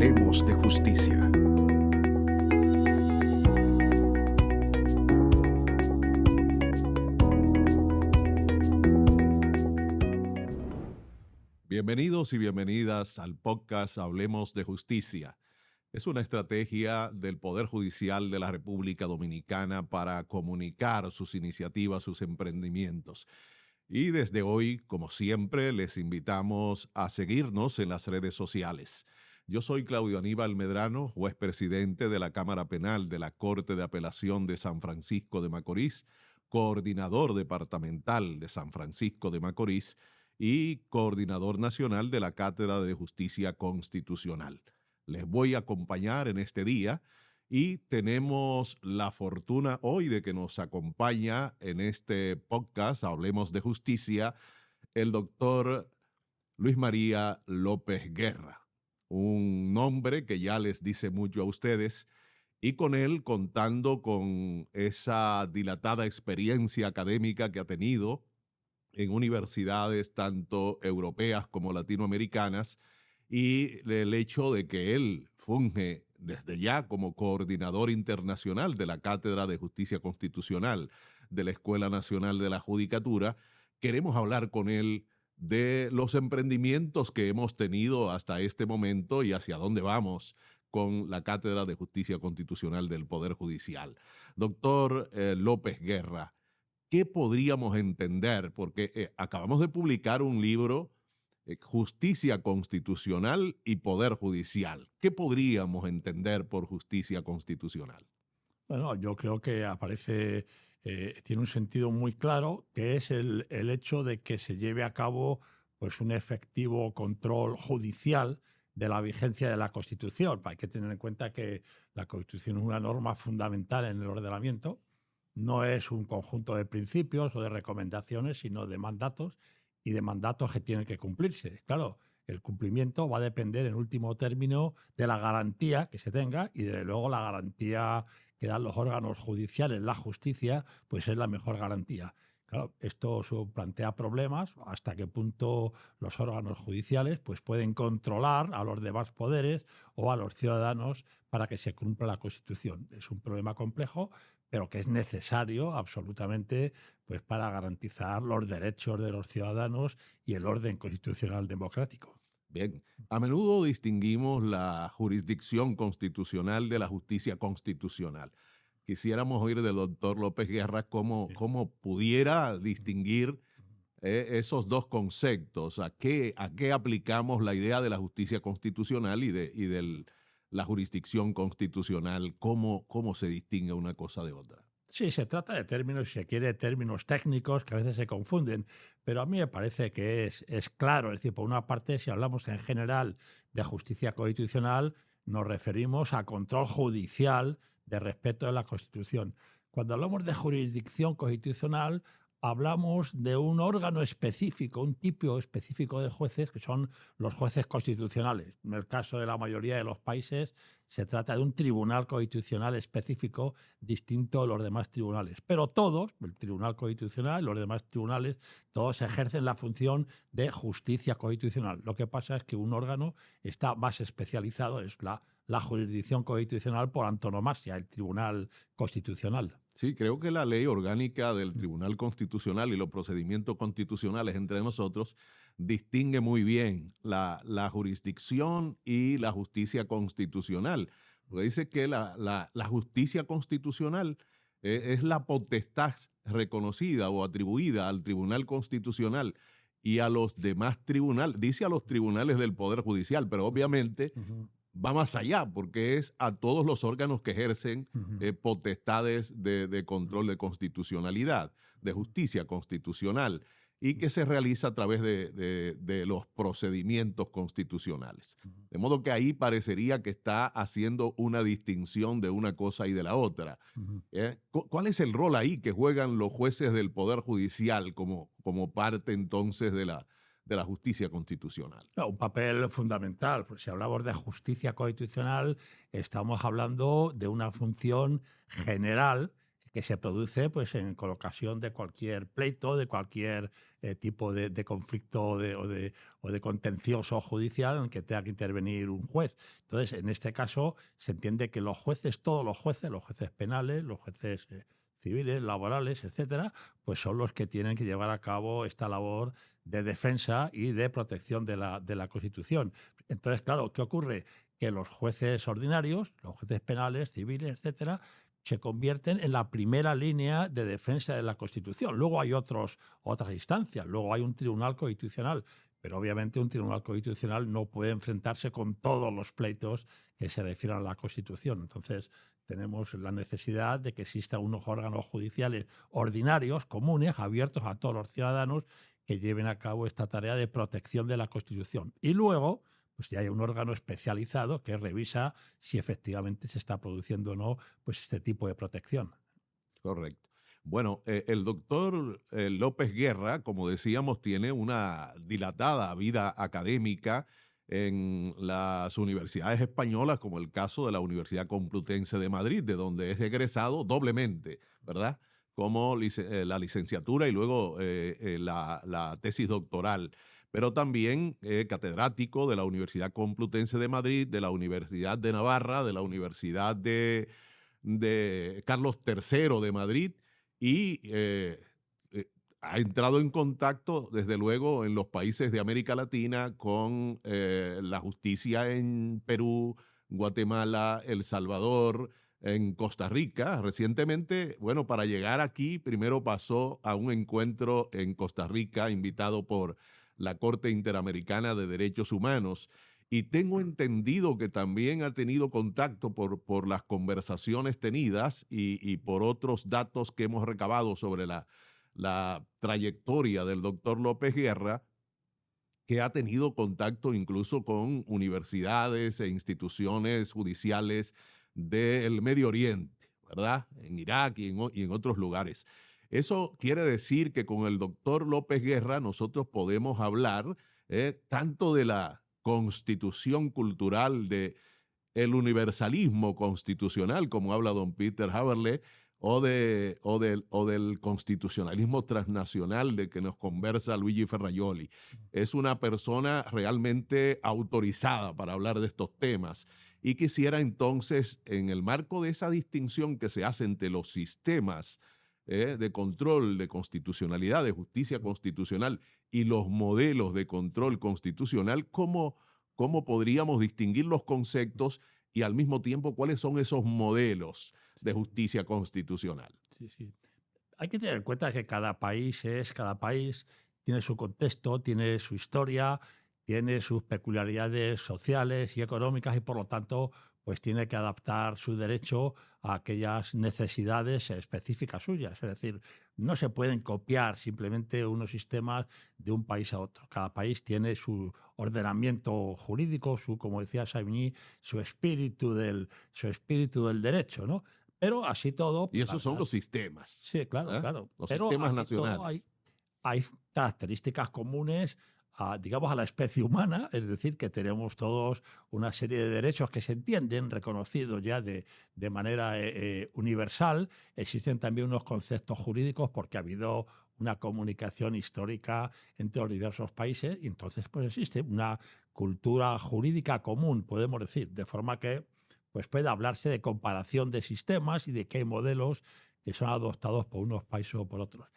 Hablemos de justicia. Bienvenidos y bienvenidas al podcast Hablemos de Justicia. Es una estrategia del Poder Judicial de la República Dominicana para comunicar sus iniciativas, sus emprendimientos. Y desde hoy, como siempre, les invitamos a seguirnos en las redes sociales. Yo soy Claudio Aníbal Medrano, juez presidente de la Cámara Penal de la Corte de Apelación de San Francisco de Macorís, coordinador departamental de San Francisco de Macorís y coordinador nacional de la Cátedra de Justicia Constitucional. Les voy a acompañar en este día y tenemos la fortuna hoy de que nos acompaña en este podcast, Hablemos de Justicia, el doctor Luis María López Guerra, un nombre que ya les dice mucho a ustedes, y con él contando con esa dilatada experiencia académica que ha tenido en universidades tanto europeas como latinoamericanas, y el hecho de que él funge desde ya como coordinador internacional de la Cátedra de Justicia Constitucional de la Escuela Nacional de la Judicatura. Queremos hablar con él de los emprendimientos que hemos tenido hasta este momento y hacia dónde vamos con la Cátedra de Justicia Constitucional del Poder Judicial. Doctor López Guerra, ¿qué podríamos entender? Porque acabamos de publicar un libro, Justicia Constitucional y Poder Judicial. ¿Qué podríamos entender por justicia constitucional? Bueno, yo creo que tiene un sentido muy claro, que es el hecho de que se lleve a cabo pues, un efectivo control judicial de la vigencia de la Constitución. Hay que tener en cuenta que la Constitución es una norma fundamental en el ordenamiento, no es un conjunto de principios o de recomendaciones, sino de mandatos, y de mandatos que tienen que cumplirse. Claro, el cumplimiento va a depender en último término de la garantía que se tenga, y desde luego la garantía que dan los órganos judiciales, la justicia, pues es la mejor garantía. Claro, esto plantea problemas, hasta qué punto los órganos judiciales pues pueden controlar a los demás poderes o a los ciudadanos para que se cumpla la Constitución. Es un problema complejo, pero que es necesario absolutamente pues para garantizar los derechos de los ciudadanos y el orden constitucional democrático. Bien, a menudo distinguimos la jurisdicción constitucional de la justicia constitucional. Quisiéramos oír del doctor López Guerra cómo pudiera distinguir esos dos conceptos. ¿A qué aplicamos la idea de la justicia constitucional y de la jurisdicción constitucional? ¿Cómo se distingue una cosa de otra? Sí, se trata de términos, si se quiere, términos técnicos que a veces se confunden, pero a mí me parece que es claro. Es decir, por una parte, si hablamos en general de justicia constitucional, nos referimos a control judicial de respeto de la Constitución. Cuando hablamos de jurisdicción constitucional, hablamos de un órgano específico, un tipo específico de jueces, que son los jueces constitucionales. En el caso de la mayoría de los países, se trata de un tribunal constitucional específico distinto a los demás tribunales. Pero todos, el Tribunal Constitucional y los demás tribunales, todos ejercen la función de justicia constitucional. Lo que pasa es que un órgano está más especializado, es la jurisdicción constitucional por antonomasia, el Tribunal Constitucional. Sí, creo que la ley orgánica del Tribunal Constitucional y los procedimientos constitucionales entre nosotros distingue muy bien la jurisdicción y la justicia constitucional. Porque dice que la justicia constitucional es la potestad reconocida o atribuida al Tribunal Constitucional y a los demás tribunales. Dice a los tribunales del Poder Judicial, pero obviamente va más allá, porque es a todos los órganos que ejercen potestades de control de constitucionalidad, de justicia constitucional, y que se realiza a través de los procedimientos constitucionales. De modo que ahí parecería que está haciendo una distinción de una cosa y de la otra. ¿Cuál es el rol ahí que juegan los jueces del Poder Judicial como parte entonces de la justicia constitucional? Un papel fundamental, porque si hablamos de justicia constitucional, estamos hablando de una función general que se produce pues, con ocasión de cualquier pleito, de cualquier tipo de conflicto o de contencioso judicial en el que tenga que intervenir un juez. Entonces, en este caso, se entiende que los jueces, todos los jueces penales, los jueces civiles, laborales, etcétera, pues son los que tienen que llevar a cabo esta labor de defensa y de protección de la Constitución. Entonces, claro, ¿qué ocurre? Que los jueces ordinarios, los jueces penales, civiles, etcétera, se convierten en la primera línea de defensa de la Constitución. Luego hay otras instancias, luego hay un tribunal constitucional, pero obviamente un tribunal constitucional no puede enfrentarse con todos los pleitos que se refieran a la Constitución. Entonces, tenemos la necesidad de que existan unos órganos judiciales ordinarios, comunes, abiertos a todos los ciudadanos que lleven a cabo esta tarea de protección de la Constitución. Y luego, pues ya hay un órgano especializado que revisa si efectivamente se está produciendo o no pues este tipo de protección. Correcto. Bueno, el doctor López Guerra, como decíamos, tiene una dilatada vida académica en las universidades españolas, como el caso de la Universidad Complutense de Madrid, de donde es egresado doblemente, ¿verdad? Como la licenciatura y luego la tesis doctoral, pero también catedrático de la Universidad Complutense de Madrid, de la Universidad de Navarra, de la Universidad de Carlos III de Madrid y ha entrado en contacto, desde luego, en los países de América Latina con la justicia en Perú, Guatemala, El Salvador, en Costa Rica. Recientemente, bueno, para llegar aquí, primero pasó a un encuentro en Costa Rica, invitado por la Corte Interamericana de Derechos Humanos. Y tengo entendido que también ha tenido contacto por las conversaciones tenidas y por otros datos que hemos recabado sobre la trayectoria del doctor López Guerra, que ha tenido contacto incluso con universidades e instituciones judiciales del Medio Oriente, ¿verdad? En Irak y en otros lugares. Eso quiere decir que con el doctor López Guerra nosotros podemos hablar tanto de la constitución cultural, de el universalismo constitucional, como habla don Peter Haberle, o del constitucionalismo transnacional de que nos conversa Luigi Ferrajoli. Es una persona realmente autorizada para hablar de estos temas. Y quisiera entonces, en el marco de esa distinción que se hace entre los sistemas de control de constitucionalidad, de justicia constitucional y los modelos de control constitucional, cómo podríamos distinguir los conceptos y al mismo tiempo cuáles son esos modelos de justicia constitucional. Sí, sí. Hay que tener en cuenta que cada país tiene su contexto, tiene su historia, tiene sus peculiaridades sociales y económicas y por lo tanto pues tiene que adaptar su derecho a aquellas necesidades específicas suyas. Es decir, no se pueden copiar simplemente unos sistemas de un país a otro. Cada país tiene su ordenamiento jurídico, como decía Savigny, su espíritu del derecho, ¿no? Pero así todo... Y esos son los sistemas. Sí, claro, claro. Los Pero sistemas así todo nacionales. hay características comunes digamos, a la especie humana, es decir, que tenemos todos una serie de derechos que se entienden, reconocidos ya de manera universal. Existen también unos conceptos jurídicos porque ha habido una comunicación histórica entre los diversos países y entonces pues existe una cultura jurídica común, podemos decir, de forma que pues puede hablarse de comparación de sistemas y de que hay modelos que son adoptados por unos países o por otros.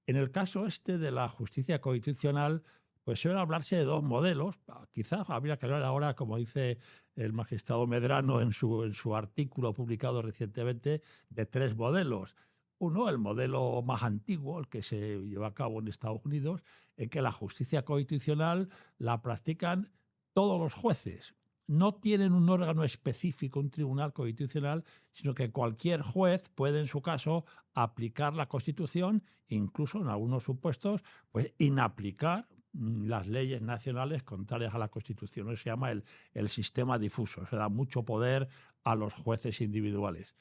En el caso este de la justicia constitucional, pues suele hablarse de dos modelos. Quizás habría que hablar ahora, como dice el magistrado Medrano en su artículo publicado recientemente, de tres modelos. Uno, el modelo más antiguo, el que se lleva a cabo en Estados Unidos, en que la justicia constitucional la practican todos los jueces. No tienen un órgano específico, un tribunal constitucional, sino que cualquier juez puede, en su caso, aplicar la Constitución, incluso en algunos supuestos, pues inaplicar las leyes nacionales contrarias a la Constitución. Eso se llama el sistema difuso. Se da mucho poder a los jueces individuales.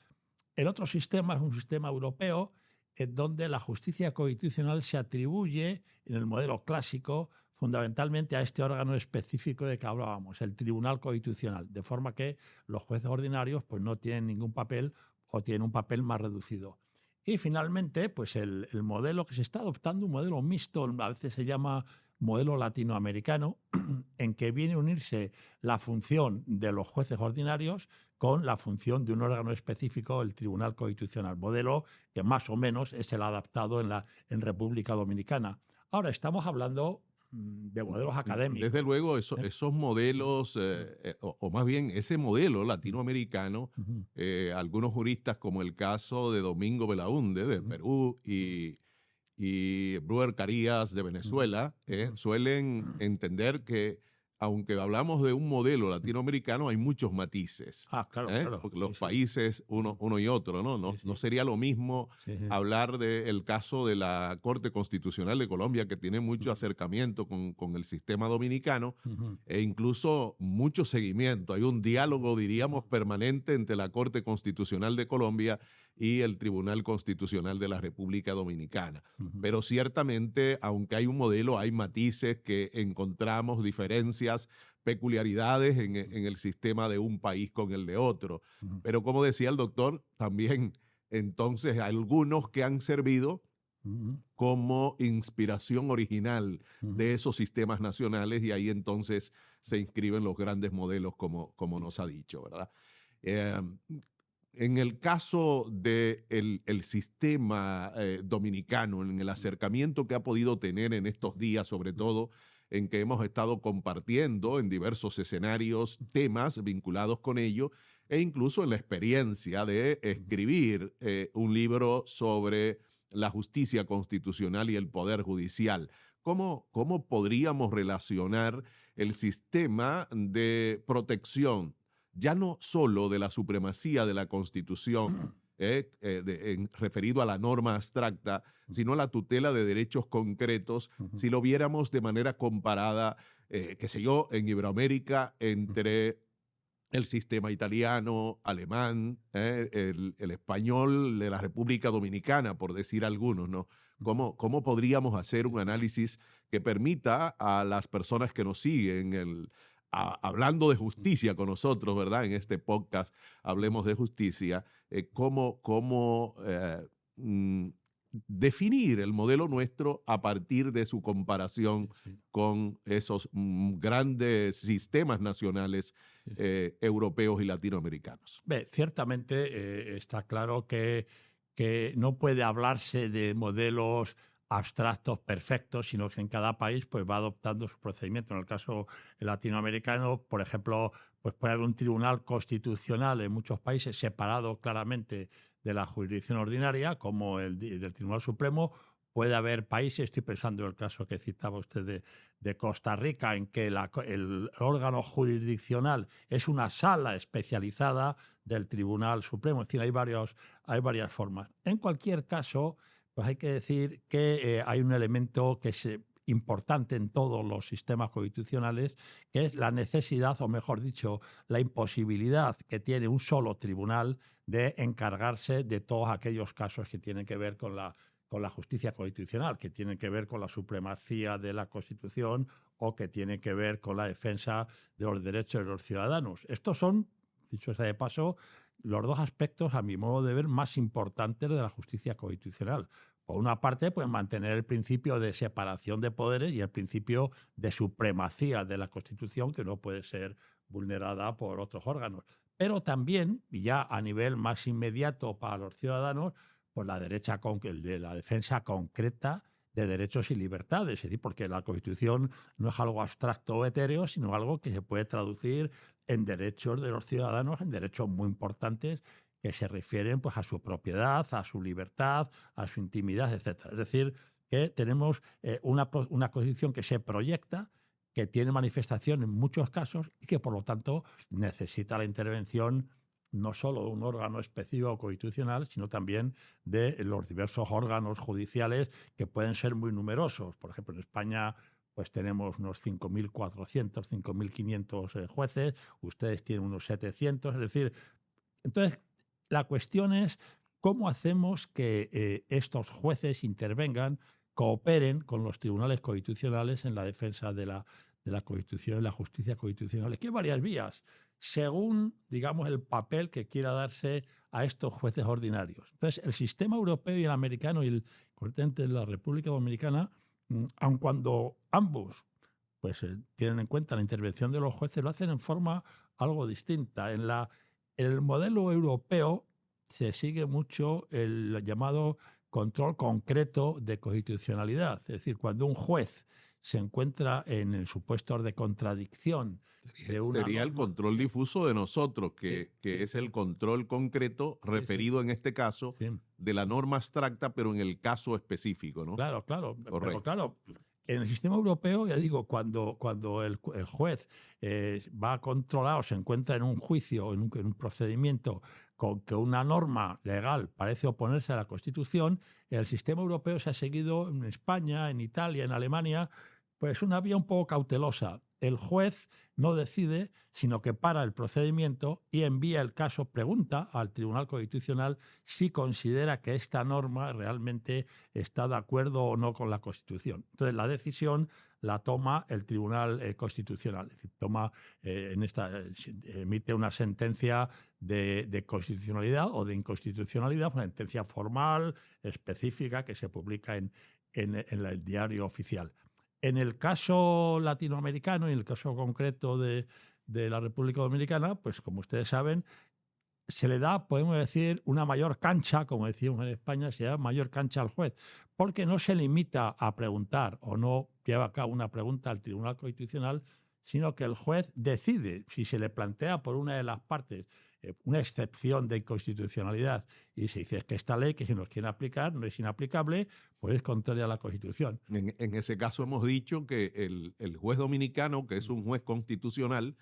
El otro sistema es un sistema europeo en donde la justicia constitucional se atribuye, en el modelo clásico, fundamentalmente a este órgano específico de que hablábamos, el Tribunal Constitucional, de forma que los jueces ordinarios pues, no tienen ningún papel o tienen un papel más reducido. Y finalmente, pues el modelo que se está adoptando, un modelo mixto, a veces se llama modelo latinoamericano, en que viene a unirse la función de los jueces ordinarios con la función de un órgano específico, el Tribunal Constitucional, modelo que más o menos es el adaptado en República Dominicana. Ahora estamos hablando de modelos Desde académicos. luego, ¿Eh? esos modelos, Mm, o más bien ese modelo mm, latinoamericano, ujú, algunos juristas, como el caso de Domingo Belaúnde de ujú, Perú ujú, y Brewer Carías de ujú, Venezuela, ujú. suelen entender que, aunque hablamos de un modelo latinoamericano, hay muchos matices, Ah, claro, claro. porque los Sí, sí. países, Ujú, uno y otro, ¿no? sí, No sí. sería lo mismo Sí, sí. hablar del caso de la Corte Constitucional de Colombia, que tiene mucho Ujú, acercamiento con el sistema dominicano ujú, e incluso mucho seguimiento. Hay un diálogo, ujú, diríamos, permanente entre la Corte Constitucional de Colombia y el Tribunal Constitucional de la República Dominicana. ujú, Pero ciertamente, aunque hay un modelo, hay matices que encontramos, diferencias, peculiaridades en el sistema de un país con el de otro. ujú, Pero como decía el doctor, también entonces algunos que han servido ujú, como inspiración original ujú, de esos sistemas nacionales y ahí entonces se inscriben los grandes modelos como nos ha dicho, ¿verdad? Eh, en el caso del de el sistema dominicano, en el acercamiento que ha podido tener en estos días, sobre todo en que hemos estado compartiendo en diversos escenarios temas vinculados con ello, e incluso en la experiencia de ujú. escribir un libro sobre la justicia constitucional y el poder judicial. ¿Cómo podríamos relacionar el sistema de protección, ya no solo de la supremacía de la Constitución, referido a la norma abstracta, sino a la tutela de derechos concretos, Ujú, si lo viéramos de manera comparada, qué sé yo, en Iberoamérica, ujú, entre el sistema italiano, alemán, el español de la República Dominicana, por decir algunos, ¿no? ujú. ¿Cómo podríamos hacer un análisis que permita a las personas que nos siguen, hablando de justicia con nosotros, ¿verdad? En este podcast, Ujú. Hablemos de Justicia, mm, definir el modelo nuestro a partir de su Sí, comparación sí, con esos grandes sistemas nacionales sí. europeos y latinoamericanos. Ciertamente está claro que no puede hablarse de modelos abstractos perfectos, sino que en cada país pues, va adoptando su procedimiento. En el caso latinoamericano, por ejemplo, pues puede haber un tribunal constitucional en muchos países separado claramente de la jurisdicción ordinaria, como del Tribunal Supremo. Puede haber países, estoy pensando en el caso que citaba usted de Costa Rica, en que el órgano jurisdiccional es una sala especializada del Tribunal Supremo. Es decir, hay varias formas. En cualquier caso, pues hay que decir que hay un elemento que es importante en todos los sistemas constitucionales, que es la necesidad, o mejor dicho, la imposibilidad que tiene un solo tribunal de encargarse de todos aquellos casos que tienen que ver con la justicia constitucional, que tienen que ver con la supremacía de la Constitución o que tienen que ver con la defensa de los derechos de los ciudadanos. Estos son, dicho sea de paso, los dos aspectos, a mi modo de ver, más importantes de la justicia constitucional. Por una parte, pues mantener el principio de separación de poderes y el principio de supremacía de la Constitución, que no puede ser vulnerada por otros órganos. Pero también, y ya a nivel más inmediato para los ciudadanos, pues el de la defensa concreta de derechos y libertades. Es decir, porque la Constitución no es algo abstracto o etéreo, sino algo que se puede traducir en derechos de los ciudadanos, en derechos muy importantes que se refieren pues, a su propiedad, a su libertad, a su intimidad, etcétera. Es decir, que tenemos una Constitución que se proyecta, que tiene manifestación en muchos casos y que, por lo tanto, necesita la intervención no solo de un órgano específico constitucional, sino también de los diversos órganos judiciales que pueden ser muy numerosos. Por ejemplo, en España pues tenemos unos 5.400, 5.500 jueces, ustedes tienen unos 700, es decir, entonces la cuestión es cómo hacemos que estos jueces intervengan, cooperen con los tribunales constitucionales en la defensa de la Constitución y la justicia constitucional. Es que hay varias vías, según, digamos, el papel que quiera darse a estos jueces ordinarios. Entonces, el sistema europeo y el americano y el concretamente de la República Dominicana, aun cuando ambos pues tienen en cuenta la intervención de los jueces, lo hacen en forma algo distinta. En el modelo europeo se sigue mucho el llamado control concreto de constitucionalidad. Es decir, cuando un juez se encuentra en el supuesto de contradicción de una Sería el norma, control difuso de nosotros, que es el control concreto referido en este caso sí, de la norma abstracta, pero en el caso específico, ¿no? claro, claro, pero Correcto. claro, en el sistema europeo, ya digo, cuando el juez va a controlar o se encuentra en un juicio, en un procedimiento con que una norma legal parece oponerse a la Constitución, el sistema europeo se ha seguido en España, en Italia, en Alemania, pues una vía un poco cautelosa. El juez no decide, sino que para el procedimiento y envía el caso, pregunta al Tribunal Constitucional si considera que esta norma realmente está de acuerdo o no con la Constitución. Entonces, la decisión la toma el Tribunal Constitucional. Es decir, emite una sentencia de constitucionalidad o de inconstitucionalidad, una sentencia formal, específica, que se publica en el diario oficial. En el caso latinoamericano y en el caso concreto de la República Dominicana, pues como ustedes saben, se le da, podemos decir, una mayor cancha, como decimos en España, se da mayor cancha al juez, porque no se limita a preguntar o no lleva a cabo una pregunta al Tribunal Constitucional, sino que el juez decide si se le plantea por una de las partes una excepción de inconstitucionalidad y se dice que esta ley que se nos quiere aplicar no es inaplicable, pues es contraria a la Constitución. En ese caso hemos dicho que el juez dominicano, que es un juez constitucional,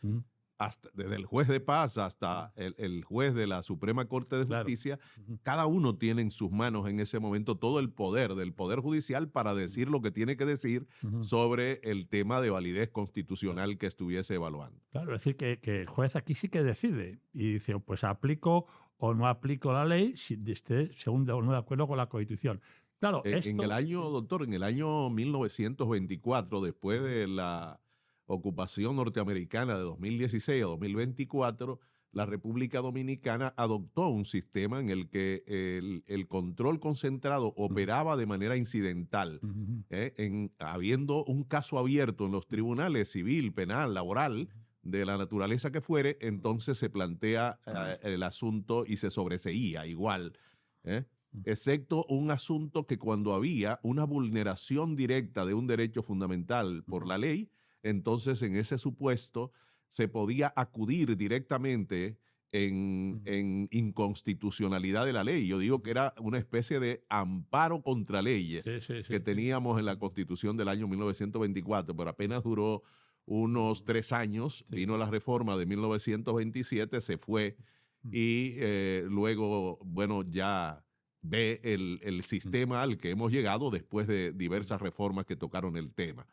desde el juez de paz hasta el juez de la Suprema Corte de Justicia, cada uno tiene en sus manos en ese momento todo el poder del Poder Judicial para decir lo que tiene que decir sobre el tema de validez constitucional que estuviese evaluando. Claro, es decir, que el juez aquí sí que decide y dice, pues aplico o no aplico la ley si esté según o no de acuerdo con la Constitución. Claro, En el año, doctor, en el año 1924, después de la ocupación norteamericana de 2016 a 2024, la República Dominicana adoptó un sistema en el que el control concentrado operaba de manera incidental, habiendo un caso abierto en los tribunales civil, penal, laboral, de la naturaleza que fuere, entonces se plantea el asunto y se sobreseía igual, excepto un asunto que cuando había una vulneración directa de un derecho fundamental por la ley, entonces en ese supuesto se podía acudir directamente en inconstitucionalidad de la ley. Yo digo que era una especie de amparo contra leyes que teníamos en la Constitución del año 1924, pero apenas duró unos 3 años, vino la reforma de 1927, se fue y luego, bueno, ya ve el sistema al que hemos llegado después de diversas reformas que tocaron el tema.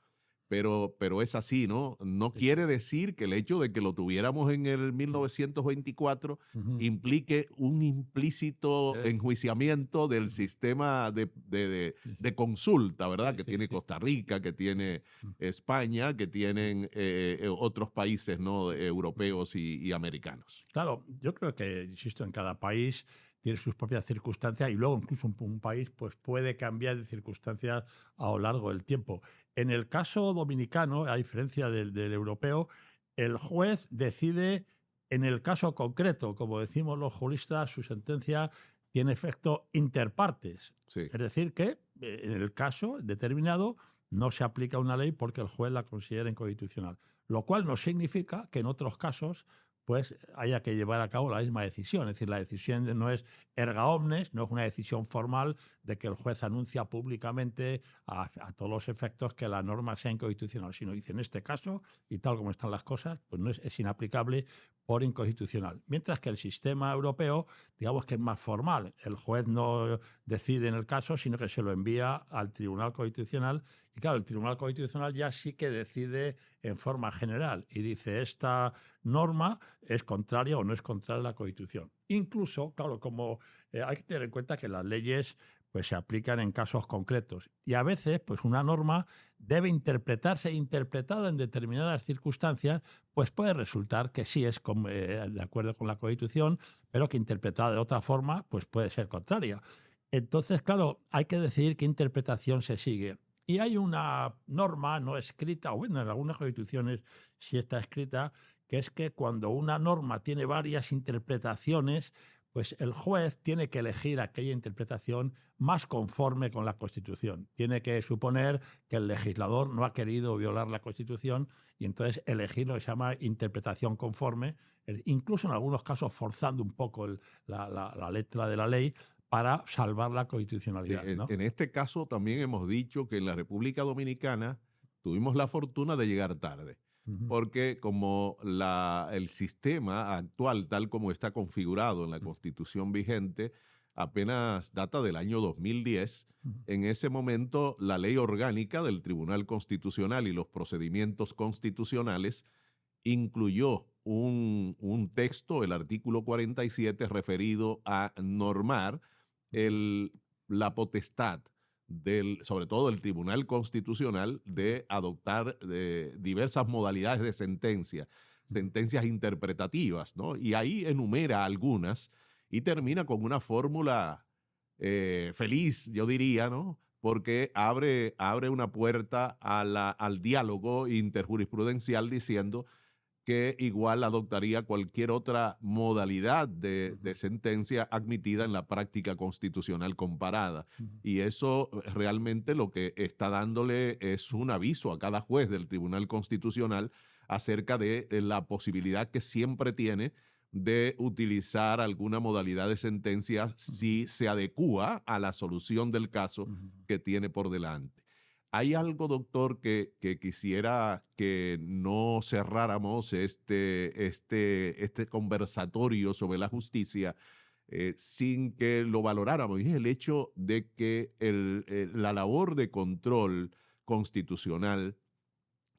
Pero es así, ¿no? No quiere decir que el hecho de que lo tuviéramos en el 1924 implique un implícito enjuiciamiento del sistema de consulta, ¿verdad? Que tiene Costa Rica, que tiene España, que tienen otros países, ¿no? Europeos y americanos. Claro, yo creo que, insisto, en cada país tiene sus propias circunstancias y luego incluso un país pues, puede cambiar de circunstancias a lo largo del tiempo. En el caso dominicano, a diferencia del europeo, el juez decide en el caso concreto. Como decimos los juristas, su sentencia tiene efecto interpartes. Sí. Es decir, que en el caso determinado no se aplica una ley porque el juez la considera inconstitucional. Lo cual no significa que en otros casos pues haya que llevar a cabo la misma decisión. Es decir, la decisión no es erga omnes, no es una decisión formal de que el juez anuncia públicamente a todos los efectos que la norma sea inconstitucional, sino dice, en este caso, y tal como están las cosas, pues no es inaplicable por inconstitucional. Mientras que el sistema europeo, digamos que es más formal. El juez no decide en el caso, sino que se lo envía al Tribunal Constitucional. Y claro, el Tribunal Constitucional ya sí que decide en forma general y dice, esta norma es contraria o no es contraria a la Constitución. Incluso, claro, como hay que tener en cuenta que las leyes pues, se aplican en casos concretos y a veces pues, una norma debe interpretarse e interpretado en determinadas circunstancias, pues puede resultar que sí es de acuerdo con la Constitución, pero que interpretada de otra forma, pues puede ser contraria. Entonces, claro, hay que decidir qué interpretación se sigue. Y hay una norma no escrita, o bueno, en algunas constituciones sí está escrita, que es que cuando una norma tiene varias interpretaciones, pues el juez tiene que elegir aquella interpretación más conforme con la Constitución. Tiene que suponer que el legislador no ha querido violar la Constitución y entonces elegir lo que se llama interpretación conforme, incluso en algunos casos forzando un poco la letra de la ley para salvar la Sí, constitucionalidad, ¿no? en este caso también hemos dicho que en la República Dominicana tuvimos la fortuna de llegar tarde, Ujú, porque como el sistema actual, tal como está configurado en la Constitución vigente, apenas data del año 2010. ujú, En ese momento, la ley orgánica del Tribunal Constitucional y los procedimientos constitucionales incluyó un texto, el artículo 47, referido a normar ujú, el, la potestad sobre todo del Tribunal Constitucional, de adoptar diversas modalidades de ujú. sentencias interpretativas, ¿no? Y ahí enumera algunas y termina con una fórmula feliz, yo diría, ¿no? Porque abre una puerta al diálogo interjurisprudencial diciendo que igual adoptaría cualquier otra modalidad de Ujú, sentencia admitida en la práctica constitucional comparada. ujú, Y eso realmente lo que está dándole es un aviso a cada juez del Tribunal Constitucional acerca de la posibilidad que siempre tiene de utilizar alguna modalidad de sentencia ujú, si se adecúa a la solución del caso ujú. que tiene por delante. ¿Hay algo, doctor, que quisiera que no cerráramos este conversatorio sobre la justicia sin que lo valoráramos? Y es el hecho de que la labor de control constitucional,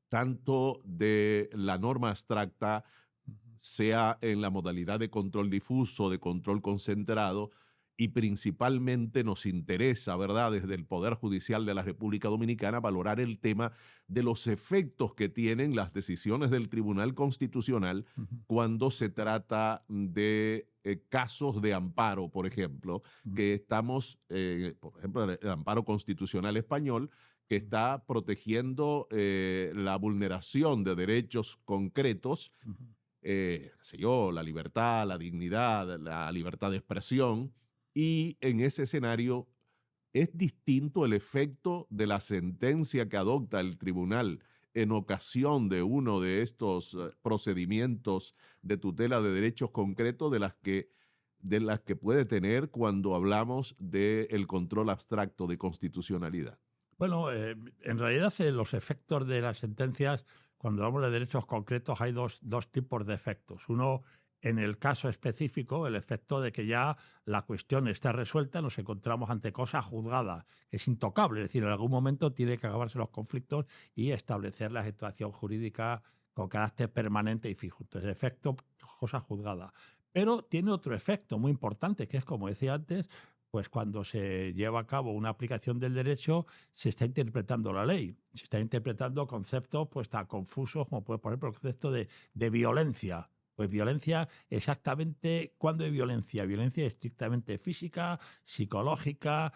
tanto de la norma abstracta, sea en la modalidad de control difuso, de control concentrado, y principalmente nos interesa, ¿verdad?, desde el Poder Judicial de la República Dominicana, valorar el tema de los efectos que tienen las decisiones del Tribunal Constitucional Ujú, cuando se trata de casos de amparo, por ejemplo, ujú, que estamos, por ejemplo, el amparo constitucional español, que ujú, está protegiendo la vulneración de derechos concretos, ujú. qué sé yo, la libertad, la dignidad, la libertad de expresión, y en ese escenario es distinto el efecto de la sentencia que adopta el tribunal en ocasión de uno de estos procedimientos de tutela de derechos concretos de las que puede tener cuando hablamos del control abstracto de constitucionalidad. Bueno, en realidad los efectos de las sentencias, cuando hablamos de derechos concretos, hay dos tipos de efectos. Uno, en el caso específico, el efecto de que ya la cuestión está resuelta, nos encontramos ante cosa juzgada, que es intocable, es decir, en algún momento tiene que acabarse los conflictos y establecer la situación jurídica con carácter permanente y fijo. Entonces, efecto, cosa juzgada. Pero tiene otro efecto muy importante, que es, como decía antes, pues cuando se lleva a cabo una aplicación del derecho, se está interpretando la ley, se está interpretando conceptos pues tan confusos como puede, por ejemplo, el concepto de violencia. Pues violencia, exactamente, ¿cuándo hay violencia? Violencia estrictamente física, psicológica,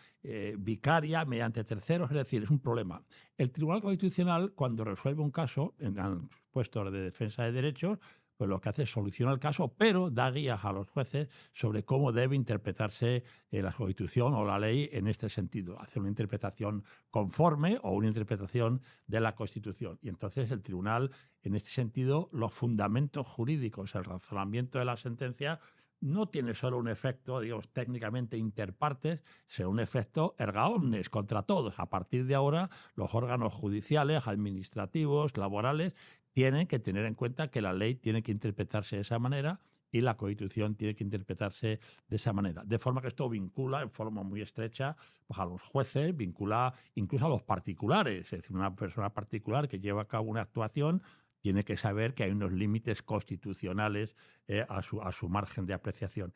vicaria, mediante terceros, es decir, es un problema. El Tribunal Constitucional, cuando resuelve un caso, en el supuesto de defensa de derechos, pues lo que hace es solucionar el caso, pero da guías a los jueces sobre cómo debe interpretarse la Constitución o la ley en este sentido, hacer una interpretación conforme o una interpretación de la Constitución. Y entonces el tribunal, en este sentido, los fundamentos jurídicos, el razonamiento de la sentencia, no tiene solo un efecto, digamos, técnicamente interpartes, sino un efecto erga omnes contra todos. A partir de ahora, los órganos judiciales, administrativos, laborales, tienen que tener en cuenta que la ley tiene que interpretarse de esa manera y la Constitución tiene que interpretarse de esa manera. De forma que esto vincula en forma muy estrecha pues, a los jueces, vincula incluso a los particulares. Es decir, una persona particular que lleva a cabo una actuación tiene que saber que hay unos límites constitucionales a su margen de apreciación.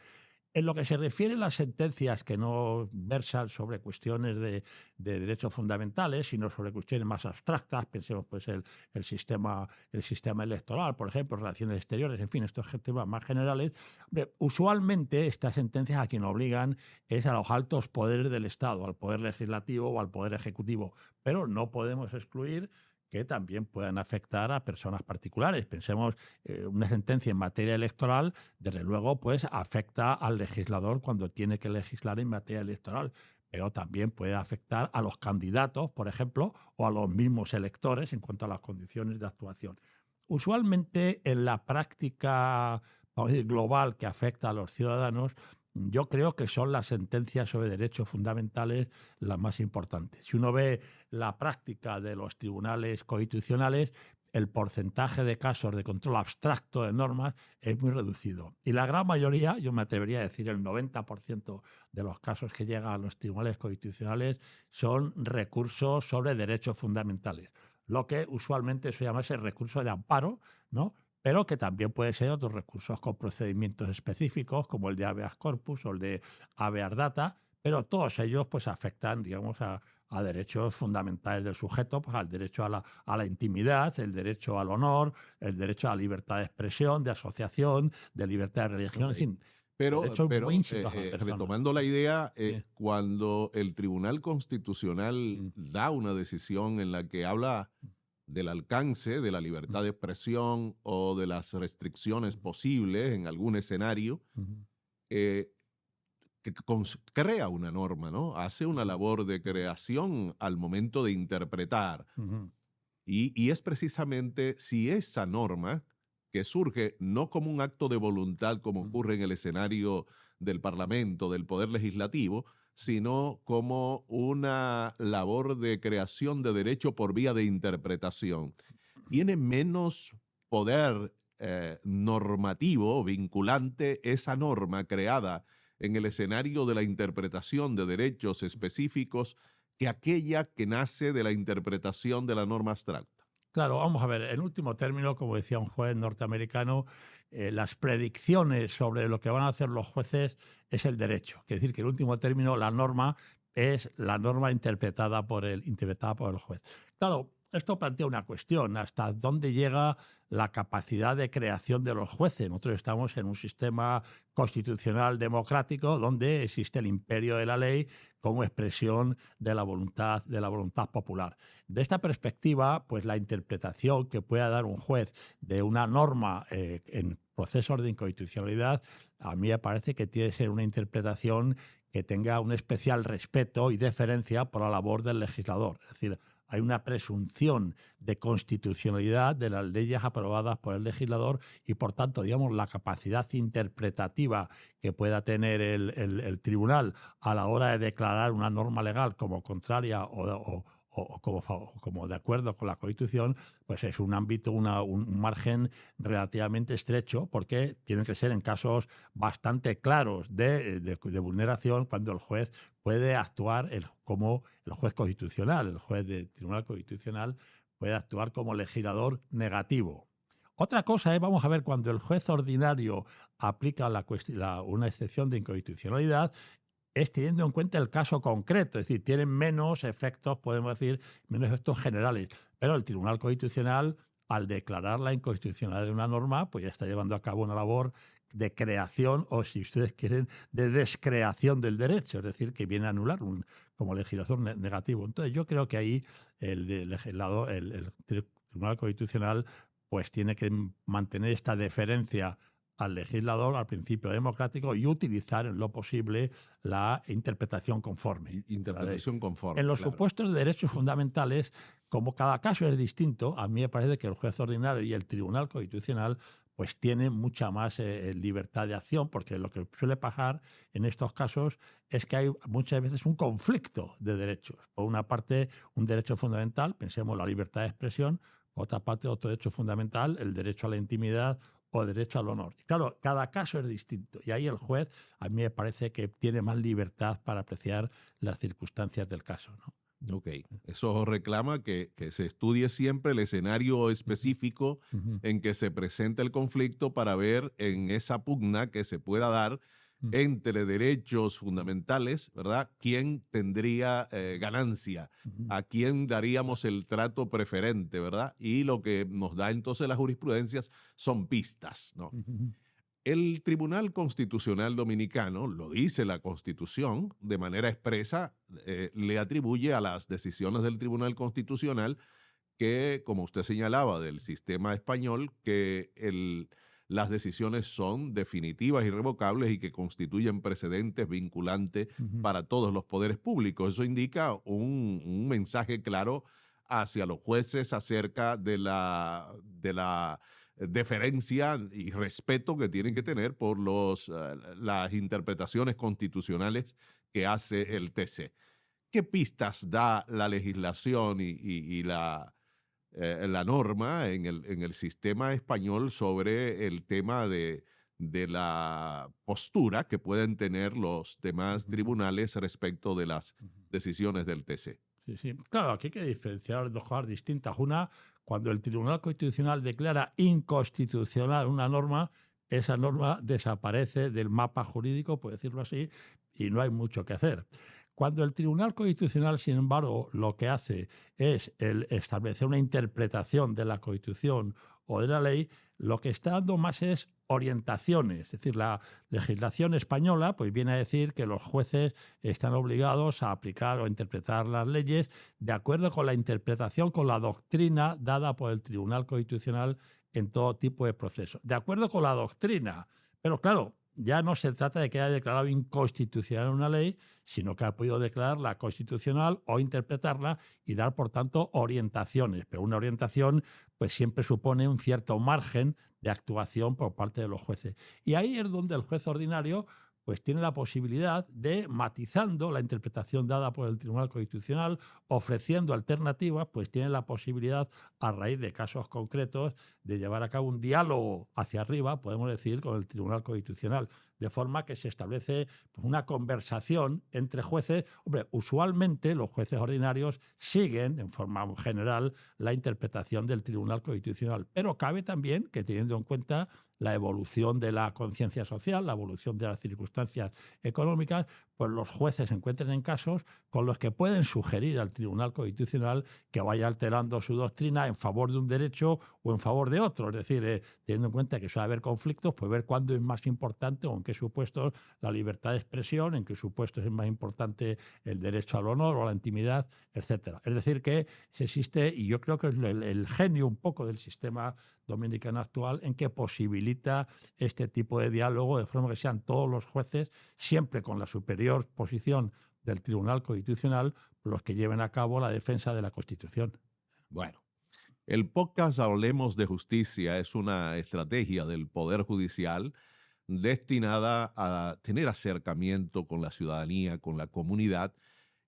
En lo que se refiere a las sentencias que no versan sobre cuestiones de derechos fundamentales, sino sobre cuestiones más abstractas, pensemos pues el sistema electoral, por ejemplo, relaciones exteriores, en fin, estos temas más generales, usualmente estas sentencias a quien obligan es a los altos poderes del Estado, al poder legislativo o al poder ejecutivo, pero no podemos excluir que también puedan afectar a personas particulares. Pensemos, una sentencia en materia electoral, desde luego, pues afecta al legislador cuando tiene que legislar en materia electoral, pero también puede afectar a los candidatos, por ejemplo, o a los mismos electores en cuanto a las condiciones de actuación. Usualmente en la práctica, vamos a decir, global que afecta a los ciudadanos, yo creo que son las sentencias sobre derechos fundamentales las más importantes. Si uno ve la práctica de los tribunales constitucionales, el porcentaje de casos de control abstracto de normas es muy reducido. Y la gran mayoría, yo me atrevería a decir el 90% de los casos que llegan a los tribunales constitucionales son recursos sobre derechos fundamentales, lo que usualmente se llama ese recurso de amparo, ¿no? Pero que también puede ser otros recursos con procedimientos específicos, como el de habeas corpus o el de habeas data, pero todos ellos pues afectan, digamos, a derechos fundamentales del sujeto, pues al derecho a la intimidad, el derecho al honor, el derecho a la libertad de expresión, de asociación, de libertad de religión, en Ok. fin, derechos muy Pero íntimos a la persona. retomando la idea, Sí. cuando el Tribunal Constitucional Mm, da una decisión en la que habla del alcance de la mm, libertad de expresión o de las restricciones posibles en algún escenario, mm, eh, crea una norma, ¿no? Hace una mm, labor de creación al momento de interpretar. mm, Y es precisamente si esa norma, que surge no como un acto de voluntad como mm, ocurre en el escenario del Parlamento, del Poder Legislativo, sino como una labor de creación de derecho por vía de interpretación, tiene menos poder normativo, vinculante, esa norma creada en el escenario de la interpretación de derechos específicos que aquella que nace de la interpretación de la norma abstracta. Claro, vamos a ver, en último término, como decía un juez norteamericano, las predicciones sobre lo que van a hacer los jueces es el derecho. Quiere decir que en último término la norma es la norma interpretada por el juez. Claro, esto plantea una cuestión, ¿hasta dónde llega la capacidad de creación de los jueces? Nosotros estamos en un sistema constitucional democrático donde existe el imperio de la ley como expresión de la voluntad popular. De esta perspectiva, pues la interpretación que pueda dar un juez de una norma en procesos de inconstitucionalidad, a mí me parece que tiene que ser una interpretación que tenga un especial respeto y deferencia por la labor del legislador. Es decir, hay una presunción de constitucionalidad de las leyes aprobadas por el legislador y, por tanto, digamos, la capacidad interpretativa que pueda tener el tribunal a la hora de declarar una norma legal como contraria o como de acuerdo con la Constitución, pues es un ámbito, un margen relativamente estrecho, porque tienen que ser en casos bastante claros de vulneración cuando el juez puede actuar como el juez constitucional, el juez del Tribunal Constitucional puede actuar como legislador negativo. Otra cosa es, vamos a ver, cuando el juez ordinario aplica una excepción de inconstitucionalidad, es teniendo en cuenta el caso concreto, es decir, tienen menos efectos, podemos decir, menos efectos generales. Pero el Tribunal Constitucional, al declarar la inconstitucionalidad de una norma, pues ya está llevando a cabo una labor de creación o, si ustedes quieren, de descreación del derecho, es decir, que viene a anular como legislador negativo. Entonces, yo creo que ahí legislador, el Tribunal Constitucional, pues tiene que mantener esta deferencia al legislador, al principio democrático, y utilizar en lo posible la interpretación conforme de la ley. Interpretación En conforme, los claro. supuestos de derechos fundamentales, como cada caso es distinto, a mí me parece que el juez ordinario y el Tribunal Constitucional pues tienen mucha más libertad de acción, porque lo que suele pasar en estos casos es que hay muchas veces un conflicto de derechos. Por una parte, un derecho fundamental, pensemos la libertad de expresión; por otra parte, otro derecho fundamental, el derecho a la intimidad o derecho al honor. Y claro, cada caso es distinto, y ahí el juez a mí me parece que tiene más libertad para apreciar las circunstancias del caso, ¿no? Ok, eso reclama que se estudie siempre el escenario Ujú, específico ujú, en que se presenta el conflicto para ver en esa pugna que se pueda dar entre derechos fundamentales, ¿verdad? ¿Quién tendría ganancia? Ujú. ¿A quién daríamos el trato preferente, verdad? Y lo que nos da entonces las jurisprudencias son pistas, ¿no? Ujú. El Tribunal Constitucional Dominicano, lo dice la Constitución, de manera expresa, le atribuye a las decisiones del Tribunal Constitucional que, como usted señalaba, del sistema español, que las decisiones son definitivas, irrevocables y que constituyen precedentes vinculantes Ujú. para todos los poderes públicos. Eso indica un mensaje claro hacia los jueces acerca de la deferencia y respeto que tienen que tener por las interpretaciones constitucionales que hace el TC. ¿Qué pistas da la legislación y la norma en el sistema español sobre el tema de la postura que pueden tener los demás Ujú. tribunales respecto de las Ujú. decisiones del TC? Sí, sí. Claro, aquí hay que diferenciar dos cosas distintas. Una, cuando el Tribunal Constitucional declara inconstitucional una norma, esa norma desaparece del mapa jurídico, por decirlo así, y no hay mucho que hacer. Cuando el Tribunal Constitucional, sin embargo, lo que hace es el establecer una interpretación de la Constitución o de la ley, lo que está dando más es orientaciones. Es decir, la legislación española pues viene a decir que los jueces están obligados a aplicar o interpretar las leyes de acuerdo con la interpretación, con la doctrina dada por el Tribunal Constitucional en todo tipo de procesos. De acuerdo con la doctrina. Pero claro, ya no se trata de que haya declarado inconstitucional una ley, sino que ha podido declararla constitucional o interpretarla y dar, por tanto, orientaciones. Pero una orientación pues siempre supone un cierto margen de actuación por parte de los jueces. Y ahí es donde el juez ordinario pues tiene la posibilidad de, matizando la interpretación dada por el Tribunal Constitucional, ofreciendo alternativas, pues tiene la posibilidad, a raíz de casos concretos, de llevar a cabo un diálogo hacia arriba, podemos decir, con el Tribunal Constitucional, de forma que se establece pues, una conversación entre jueces. Hombre, usualmente los jueces ordinarios siguen, en forma general, la interpretación del Tribunal Constitucional, pero cabe también que, teniendo en cuenta la evolución de la conciencia social, la evolución de las circunstancias económicas, pues los jueces se encuentren en casos con los que pueden sugerir al Tribunal Constitucional que vaya alterando su doctrina en favor de un derecho o en favor de otro. Es decir, teniendo en cuenta que suele haber conflictos, pues ver cuándo es más importante o en qué supuestos la libertad de expresión, en qué supuestos es más importante el derecho al honor o a la intimidad, etcétera. Es decir, que existe, y yo creo que es el genio un poco del sistema dominicano actual, en que posibilita este tipo de diálogo de forma que sean todos los jueces, siempre con la superior posición del Tribunal Constitucional, los que lleven a cabo la defensa de la Constitución. Bueno, el podcast Hablemos de Justicia es una estrategia del Poder Judicial destinada a tener acercamiento con la ciudadanía, con la comunidad.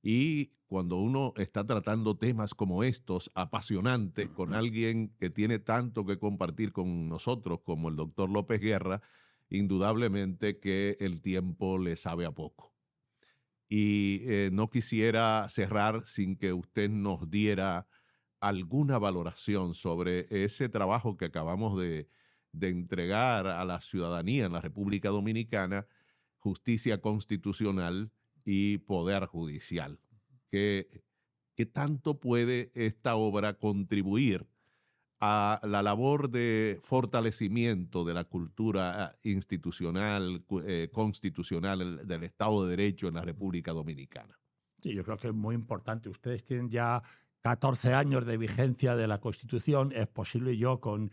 Y cuando uno está tratando temas como estos, apasionantes, con alguien que tiene tanto que compartir con nosotros como el doctor López Guerra, indudablemente que el tiempo le sabe a poco. Y no quisiera cerrar sin que usted nos diera alguna valoración sobre ese trabajo que acabamos de entregar a la ciudadanía en la República Dominicana, justicia constitucional y poder judicial. ¿Qué, qué tanto puede esta obra contribuir a la labor de fortalecimiento de la cultura institucional, constitucional del Estado de Derecho en la República Dominicana? Sí, yo creo que es muy importante. Ustedes tienen ya 14 años de vigencia de la Constitución. Es posible yo con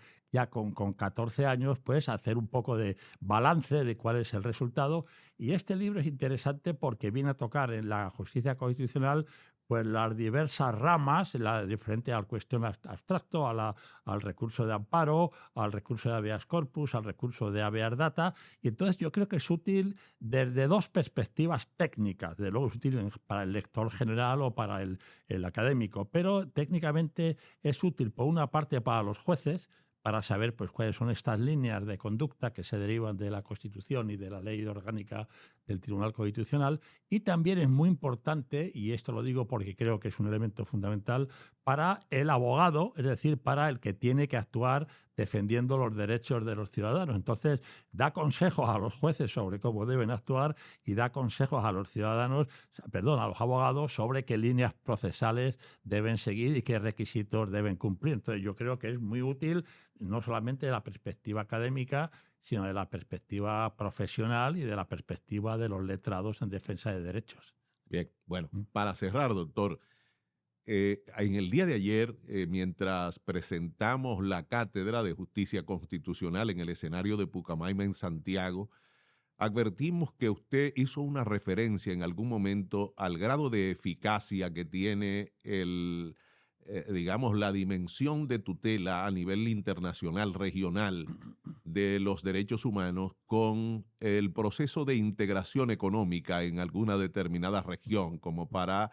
14 años pues hacer un poco de balance de cuál es el resultado. Y este libro es interesante porque viene a tocar en la justicia constitucional pues las diversas ramas, diferente al cuestión abstracto, al recurso de amparo, al recurso de habeas corpus, al recurso de habeas data. Y entonces yo creo que es útil desde dos perspectivas técnicas. De luego es útil para el lector general o para el académico, pero técnicamente es útil por una parte para los jueces, para saber pues, cuáles son estas líneas de conducta que se derivan de la Constitución y de la ley orgánica del Tribunal Constitucional. Y también es muy importante, y esto lo digo porque creo que es un elemento fundamental, para el abogado, es decir, para el que tiene que actuar defendiendo los derechos de los ciudadanos. Entonces, da consejos a los jueces sobre cómo deben actuar y da consejos a los ciudadanos, perdón, a los abogados sobre qué líneas procesales deben seguir y qué requisitos deben cumplir. Entonces, yo creo que es muy útil no solamente de la perspectiva académica, sino de la perspectiva profesional y de la perspectiva de los letrados en defensa de derechos. Bien, bueno, para cerrar, doctor, en el día de ayer, mientras presentamos la Cátedra de Justicia Constitucional en el escenario de Pucamaima en Santiago, advertimos que usted hizo una referencia en algún momento al grado de eficacia que tiene digamos, la dimensión de tutela a nivel internacional, regional, de los derechos humanos con el proceso de integración económica en alguna determinada región, como para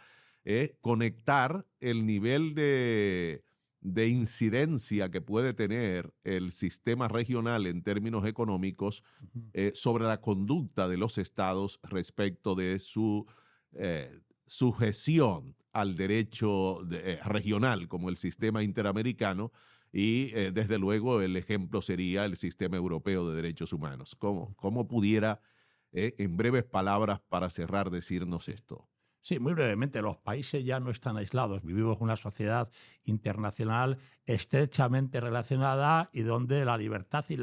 conectar el nivel de incidencia que puede tener el sistema regional en términos económicos sobre la conducta de los estados respecto de su sujeción al derecho regional, como el sistema interamericano, y desde luego el ejemplo sería el sistema europeo de derechos humanos. ¿Cómo pudiera, en breves palabras, para cerrar, decirnos esto? Sí, muy brevemente, los países ya no están aislados. Vivimos en una sociedad internacional estrechamente relacionada y donde la libertad y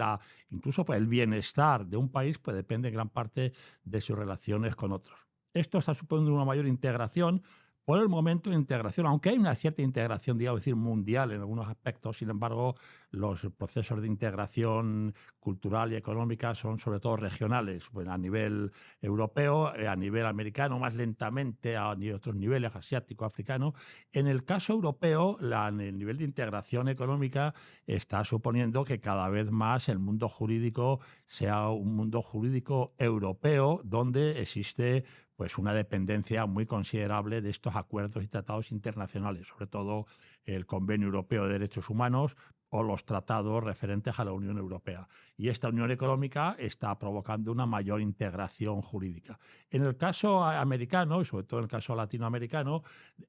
incluso pues, el bienestar de un país pues, depende en gran parte de sus relaciones con otros. Esto está suponiendo una mayor integración. Por el momento, integración, aunque hay una cierta integración, digamos, decir, mundial en algunos aspectos, sin embargo, los procesos de integración cultural y económica son sobre todo regionales, bueno, a nivel europeo, a nivel americano, más lentamente a otros niveles, asiático, africano. En el caso europeo, el nivel de integración económica está suponiendo que cada vez más el mundo jurídico sea un mundo jurídico europeo donde existe pues una dependencia muy considerable de estos acuerdos y tratados internacionales, sobre todo el Convenio Europeo de Derechos Humanos o los tratados referentes a la Unión Europea. Y esta unión económica está provocando una mayor integración jurídica. En el caso americano, y sobre todo en el caso latinoamericano,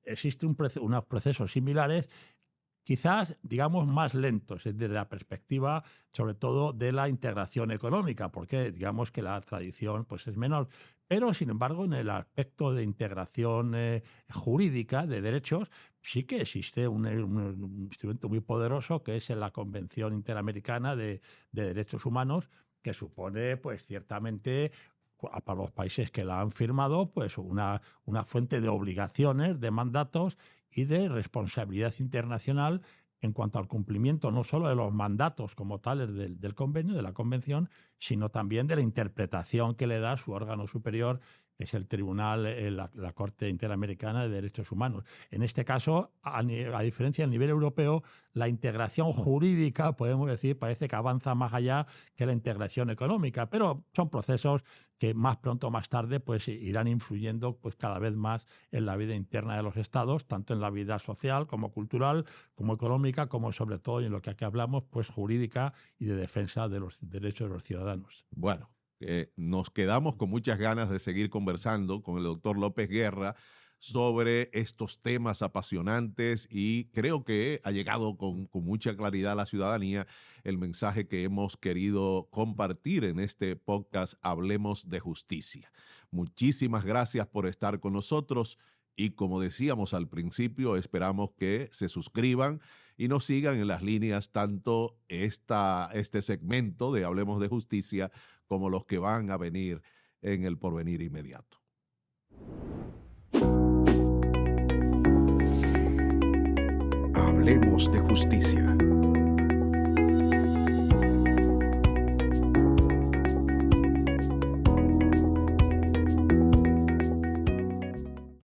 existen unos procesos similares, quizás, digamos, más lentos desde la perspectiva, sobre todo, de la integración económica, porque digamos que la tradición pues, es menor. Pero, sin embargo, en el aspecto de integración jurídica de derechos, sí que existe un instrumento muy poderoso que es la Convención Interamericana de Derechos Humanos, que supone, pues, ciertamente, para los países que la han firmado, pues una fuente de obligaciones, de mandatos y de responsabilidad internacional en cuanto al cumplimiento no solo de los mandatos como tales del convenio, de la convención, sino también de la interpretación que le da su órgano superior, que es el Tribunal, la Corte Interamericana de Derechos Humanos. En este caso, a diferencia del nivel europeo, la integración jurídica, podemos decir, parece que avanza más allá que la integración económica, pero son procesos que más pronto o más tarde pues, irán influyendo pues, cada vez más en la vida interna de los estados, tanto en la vida social como cultural, como económica, como sobre todo en lo que aquí hablamos, pues jurídica y de defensa de los derechos de los ciudadanos. Bueno, nos quedamos con muchas ganas de seguir conversando con el doctor López Guerra sobre estos temas apasionantes y creo que ha llegado con mucha claridad a la ciudadanía el mensaje que hemos querido compartir en este podcast Hablemos de Justicia. Muchísimas gracias por estar con nosotros y como decíamos al principio, esperamos que se suscriban y nos sigan en las líneas tanto este segmento de Hablemos de Justicia como los que van a venir en el porvenir inmediato. Hablemos de Justicia.